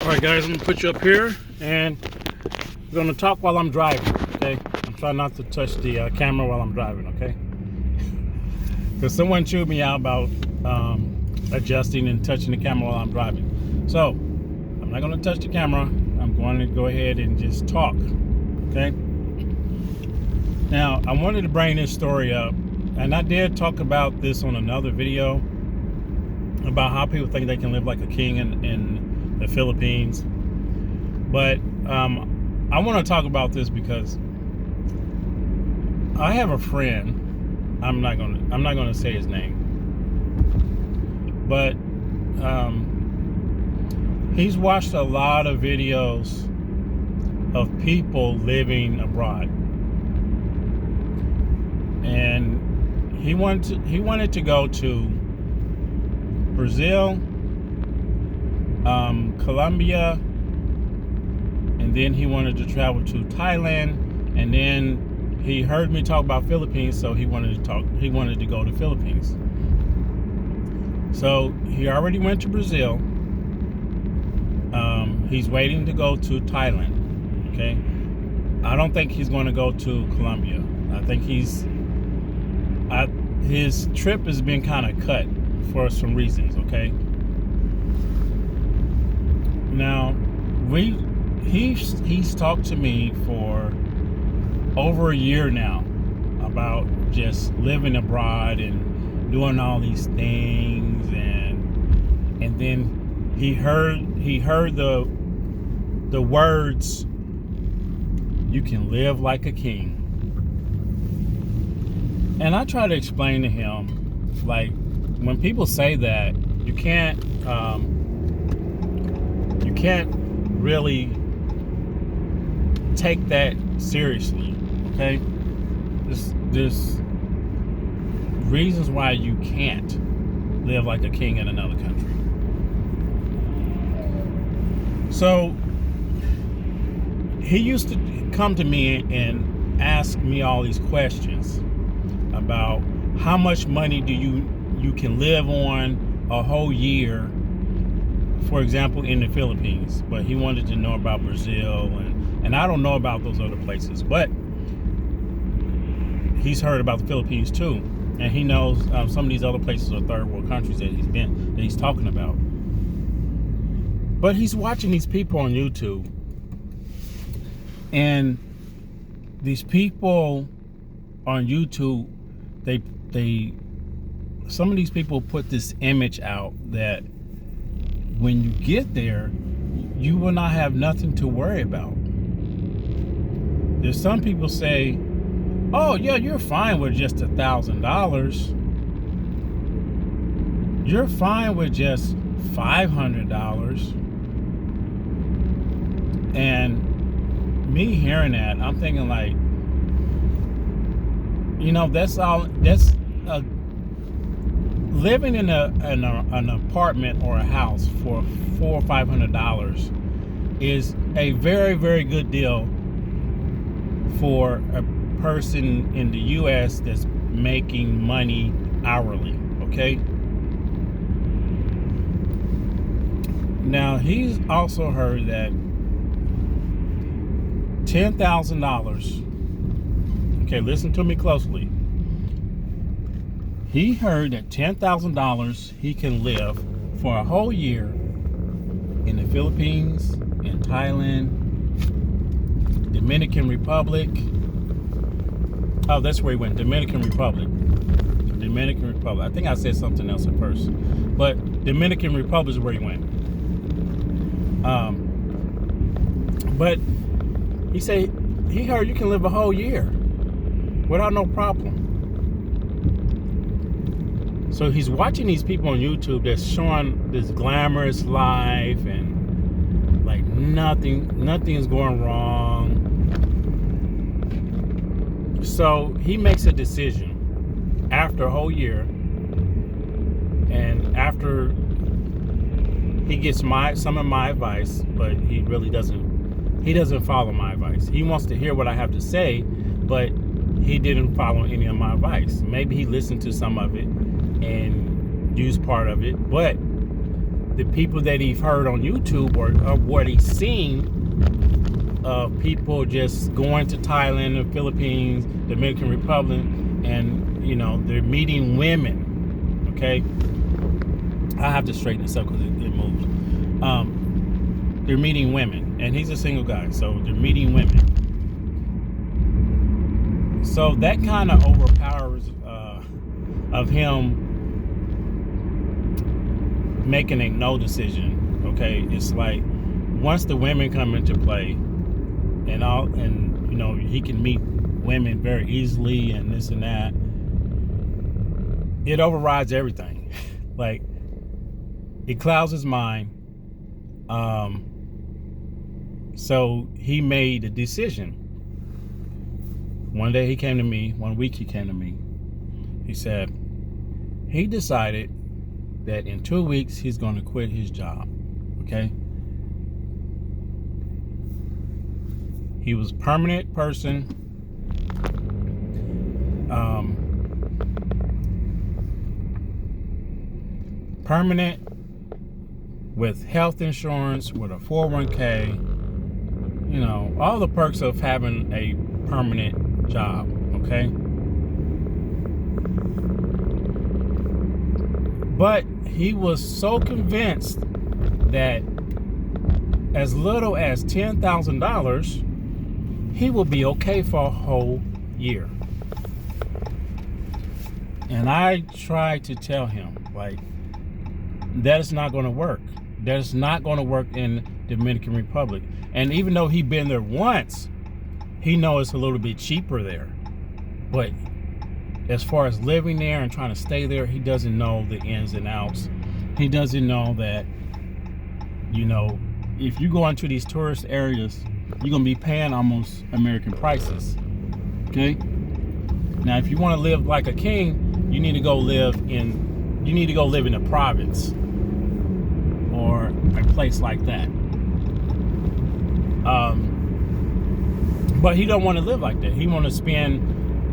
Alright guys, I'm going to put you up here and we're going to talk while I'm driving, okay? I'm trying not to touch the camera while I'm driving, okay? Because someone chewed me out about adjusting and touching the camera while I'm driving. So, I'm not going to touch the camera. I'm going to go ahead and just talk, okay? Now, I wanted to bring this story up, and I did talk about this on another video about how people think they can live like a king in the Philippines. But I want to talk about this because I have a friend. I'm not gonna say his name, but he's watched a lot of videos of people living abroad, and he wanted to go to Brazil, Colombia, and then he wanted to travel to Thailand, and then he heard me talk about Philippines, so he wanted to go to Philippines. So he already went to Brazil. He's waiting to go to Thailand. Okay, I don't think he's going to go to Colombia. I think his trip has been kind of cut for some reasons. Okay. Now, he's talked to me for over a year now about just living abroad and doing all these things, and then he heard the words, "You can live like a king." And I try to explain to him, like, when people say that, you can't really take that seriously, okay? There's reasons why you can't live like a king in another country. So he used to come to me and ask me all these questions about how much money do you can live on a whole year, for example, in the Philippines. But he wanted to know about Brazil, and I don't know about those other places, but he's heard about the Philippines too, and he knows some of these other places are third world countries that he's talking about. But he's watching these people on YouTube, and these people on YouTube, some of these people put this image out that when you get there, you will not have nothing to worry about. There's some people say, "Oh yeah, you're fine with just $1,000. You're fine with just $500." And me hearing that, I'm thinking, like, that's living in an apartment or a house for $400 or $500 is a very, very good deal for a person in the U.S. that's making money hourly. Okay. Now, he's also heard that $10,000. Okay, listen to me closely. He heard that $10,000 he can live for a whole year in the Philippines, in Thailand, Dominican Republic. Oh, that's where he went. Dominican Republic. I think I said something else at first, but Dominican Republic is where he went. But he said he heard you can live a whole year without no problem. So he's watching these people on YouTube that's showing this glamorous life, and like nothing's going wrong. So he makes a decision after a whole year, and after he gets some of my advice, but he really doesn't follow my advice. He wants to hear what I have to say, but he didn't follow any of my advice. Maybe he listened to some of it and used part of it, but the people that he's heard on YouTube or what he's seen of people just going to Thailand, the Philippines, Dominican Republic, and they're meeting women. Okay, I have to straighten this up because it moves. They're meeting women, and he's a single guy, so they're meeting women. So that kind of overpowers of him making a no decision. Okay, it's like once the women come into play, and he can meet women very easily and this and that, it overrides everything. Like, it clouds his mind. So he made a decision. One week he came to me. He said he decided that in 2 weeks he's going to quit his job. Okay. He was a permanent person. Permanent with health insurance, with a 401k, all the perks of having a permanent job. Okay. But he was so convinced that as little as $10,000, he will be okay for a whole year. And I tried to tell him, like, that is not going to work. That is not going to work in Dominican Republic. And even though he'd been there once, he knows it's a little bit cheaper there. But as far as living there and trying to stay there, he doesn't know the ins and outs. He doesn't know that, if you go into these tourist areas, you're going to be paying almost American prices. Okay? Now, if you want to live like a king, you need to go live in a province or a place like that. But he don't want to live like that. He want to spend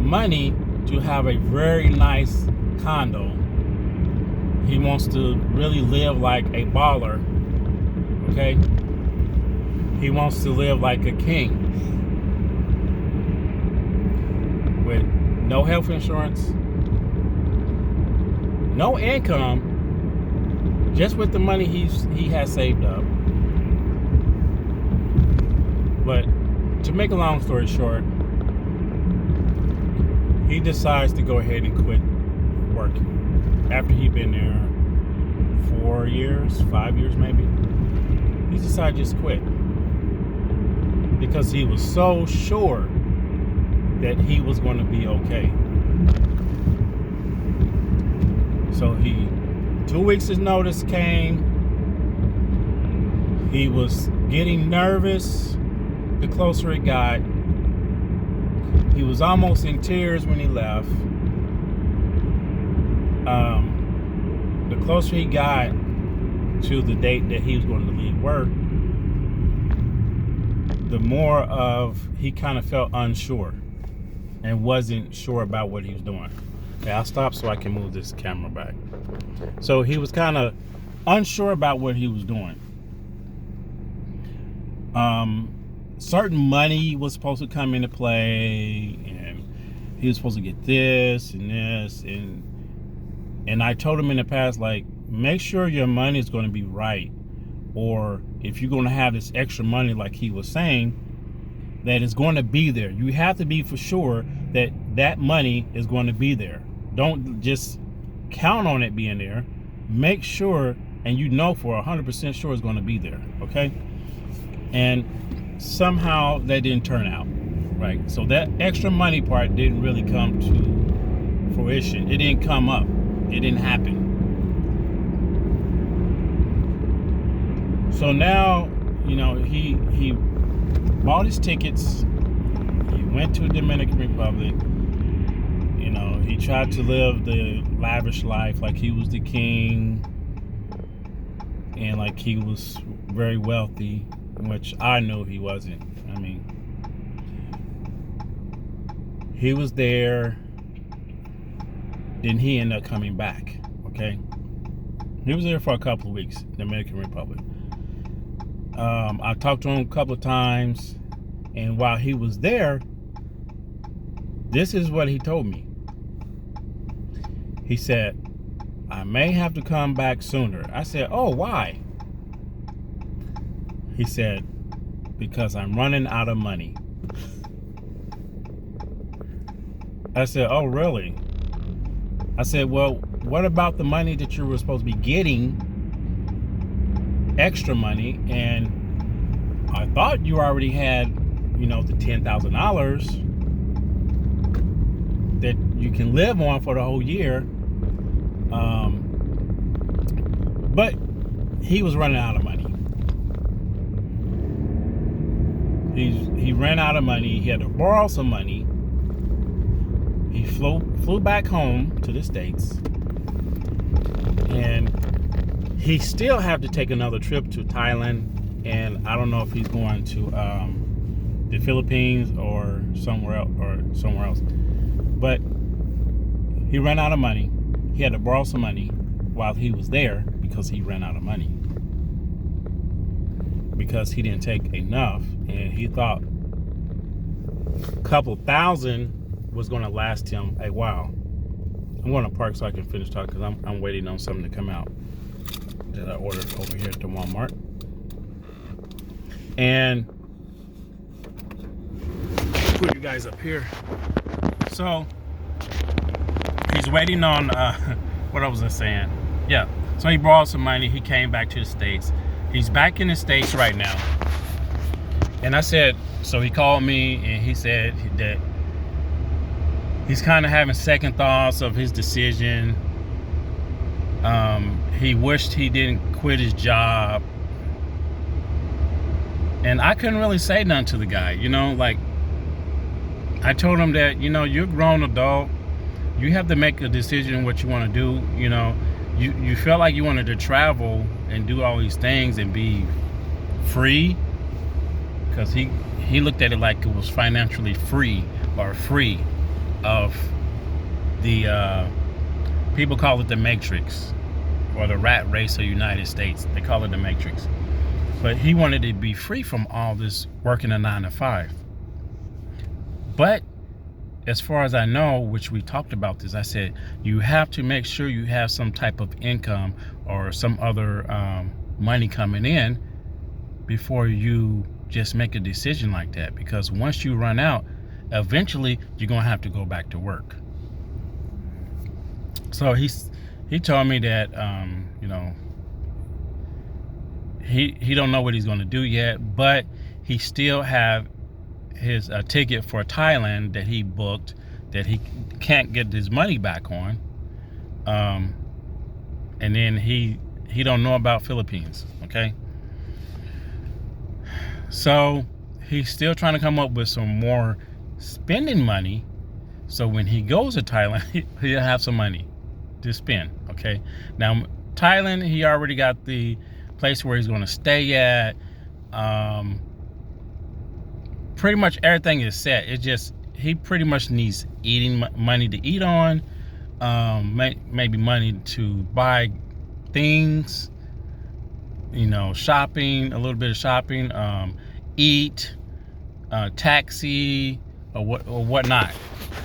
money to have a very nice condo. He wants to really live like a baller. Okay? He wants to live like a king. With no health insurance, no income, just with the money he has saved up. But to make a long story short, he decides to go ahead and quit working after he'd been there 4 years, 5 years maybe. He decided to just quit because he was so sure that he was going to be okay. So 2 weeks his notice came. He was getting nervous the closer it got. He was almost in tears when he left. The closer he got to the date that he was going to leave work, the more of he kind of felt unsure and wasn't sure about what he was doing. Okay, I'll stop so I can move this camera back. So he was kind of unsure about what he was doing. Certain money was supposed to come into play, and he was supposed to get this and this, and I told him in the past, like, make sure your money is going to be right, or if you're going to have this extra money, like he was saying, that it's going to be there. You have to be for sure that that money is going to be there. Don't just count on it being there. Make sure, and for 100% sure it's going to be there. Okay? And somehow that didn't turn out, right? So that extra money part didn't really come to fruition. It didn't come up. It didn't happen. So now, he bought his tickets. He went to Dominican Republic. He tried to live the lavish life like he was the king and like he was very wealthy, which I knew he wasn't. I mean, he was there, then he ended up coming back. Okay, He was there for a couple of weeks, the Dominican Republic. I talked to him a couple of times, and while he was there, this is what he told me. He said, I may have to come back sooner. I said, oh, why? He said, because I'm running out of money. I said, oh, really? I said, well, what about the money that you were supposed to be getting? Extra money, and I thought you already had, the $10,000 that you can live on for the whole year. But he was running out of money. He ran out of money. He had to borrow some money. He flew back home to the States, and he still have to take another trip to Thailand, and I don't know if he's going to the Philippines or somewhere else. But he ran out of money. He had to borrow some money while he was there because he ran out of money. Because he didn't take enough, and he thought a couple thousand was going to last him a while. I'm going to park so I can finish talking because I'm waiting on something to come out that I ordered over here at the Walmart. And put you guys up here. So he's waiting on what I was saying. Yeah. So he borrowed some money. He came back to the States. He's back in the States right now. And I said, so he called me and he said that he's kind of having second thoughts of his decision. He wished he didn't quit his job. And I couldn't really say nothing to the guy, like I told him that, you're a grown adult. You have to make a decision what you want to do. You felt like you wanted to travel and do all these things and be free, because he looked at it like it was financially free of the people call it the Matrix, or the rat race of the United States. They call it the Matrix. But he wanted to be free from all this working a 9 to 5. But as far as I know, which we talked about this, I said, you have to make sure you have some type of income or some other money coming in before you just make a decision like that. Because once you run out, eventually you're going to have to go back to work. So he told me that, he don't know what he's going to do yet, but he still have his ticket for Thailand that he booked that he can't get his money back on. And then he don't know about Philippines. Okay. So he's still trying to come up with some more spending money. So when he goes to Thailand, he'll have some money to spend. Okay. Now Thailand, he already got the place where he's going to stay at. Pretty much everything is set. It's just he pretty much needs money to eat on, maybe money to buy things, shopping, a little bit of shopping, eat, taxi or whatnot,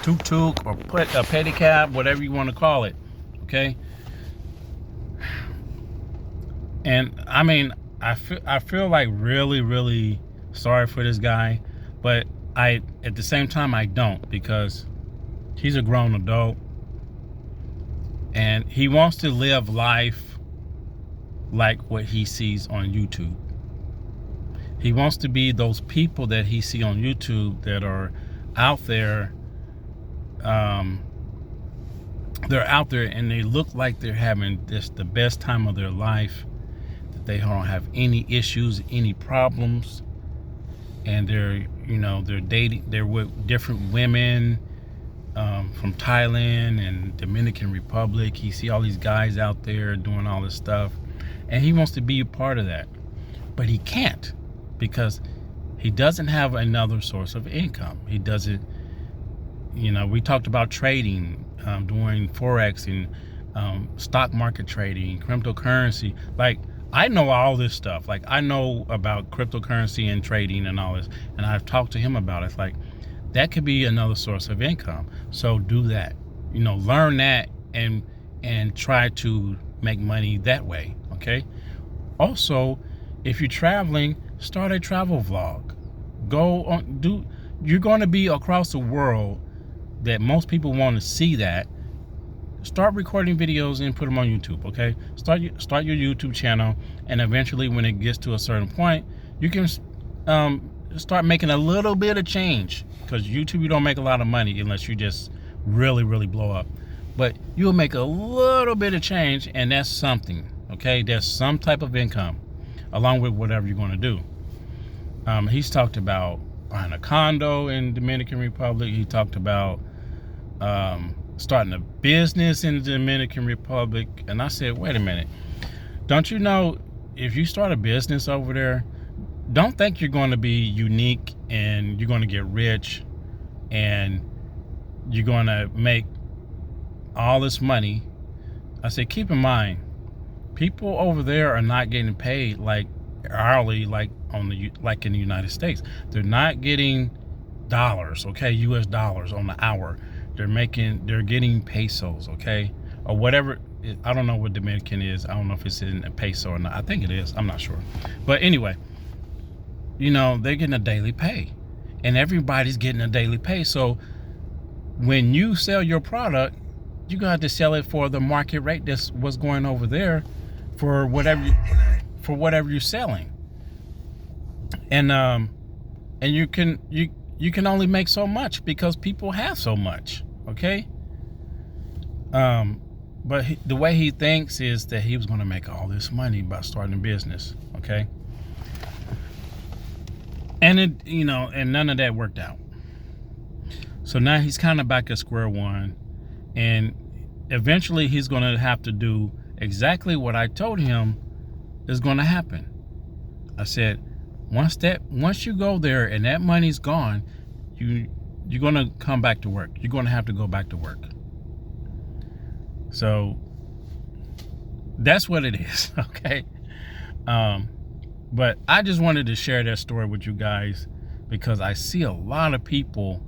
tuk-tuk or put a pedicab, whatever you want to call it. Okay. And I mean, I feel like really, really sorry for this guy, but at the same time I don't, because he's a grown adult and he wants to live life like what he sees on YouTube. He wants to be those people that he see on YouTube that are out there. They're out there and they look like they're having the best time of their life. They don't have any issues, any problems, and they're dating. They're with different women from Thailand and Dominican Republic. You see all these guys out there doing all this stuff, and he wants to be a part of that, but he can't because he doesn't have another source of income. He doesn't. We talked about trading, doing forex and stock market trading, cryptocurrency. Like, I know all this stuff. Like, I know about cryptocurrency and trading and all this, and I've talked to him about it. It's like, that could be another source of income. So do that. Learn that and try to make money that way. Okay. Also, if you're traveling, start a travel vlog. You're going to be across the world that most people want to see that. Start recording videos and put them on YouTube, okay? Start your YouTube channel, and eventually when it gets to a certain point, you can start making a little bit of change, because YouTube, you don't make a lot of money unless you just really, really blow up. But you'll make a little bit of change, and that's something, okay? There's some type of income along with whatever you're going to do. He's talked about buying a condo in Dominican Republic. He talked about starting a business in the Dominican Republic. And I said, wait a minute, don't you know, if you start a business over there, don't think you're going to be unique and you're going to get rich and you're going to make all this money. I said, keep in mind, people over there are not getting paid like hourly, like in the United States. They're not getting dollars, okay, US dollars on the hour. They're getting pesos, okay, or whatever. I don't know what Dominican is. I don't know if it's in a peso or not. I think it is. I'm not sure. But anyway, they're getting a daily pay, and everybody's getting a daily pay. So when you sell your product, you got to sell it for the market rate. That's what's going over there for whatever you're selling. And you can only make so much because people have so much, okay? But the way he thinks is that he was going to make all this money by starting a business, okay? And and none of that worked out. So now he's kind of back at square one, and eventually he's going to have to do exactly what I told him is going to happen. I said, once you go there and that money's gone, you're going to come back to work. You're going to have to go back to work. So that's what it is, okay? But I just wanted to share that story with you guys, because I see a lot of people,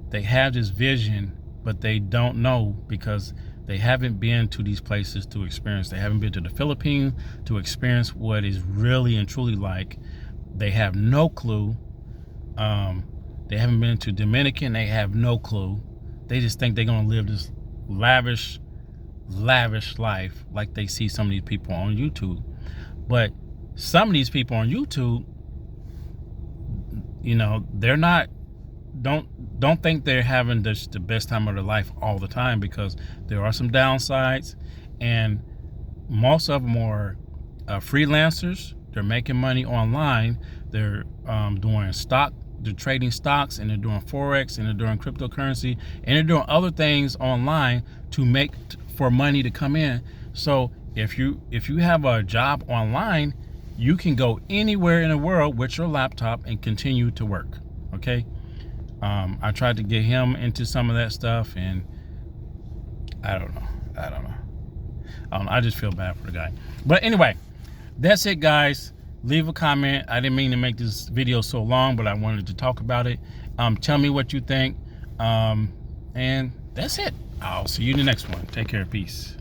they have this vision, but they don't know because they haven't been to these places to experience. They haven't been to the Philippines to experience what is really and truly like. They have no clue. They haven't been to Dominican. They have no clue. They just think they're going to live this lavish life like they see some of these people on YouTube. But some of these people on YouTube, they're not, don't think they're having the best time of their life all the time, because there are some downsides, and most of them are freelancers. They're making money online. They're they're trading stocks, and they're doing Forex, and they're doing cryptocurrency, and they're doing other things online to make for money to come in. So if you have a job online, you can go anywhere in the world with your laptop and continue to work, okay? I tried to get him into some of that stuff, and I don't know. I just feel bad for the guy. But anyway, that's it, guys. Leave a comment. I didn't mean to make this video so long, but I wanted to talk about it. Tell me what you think. And that's it. I'll see you in the next one. Take care. Peace.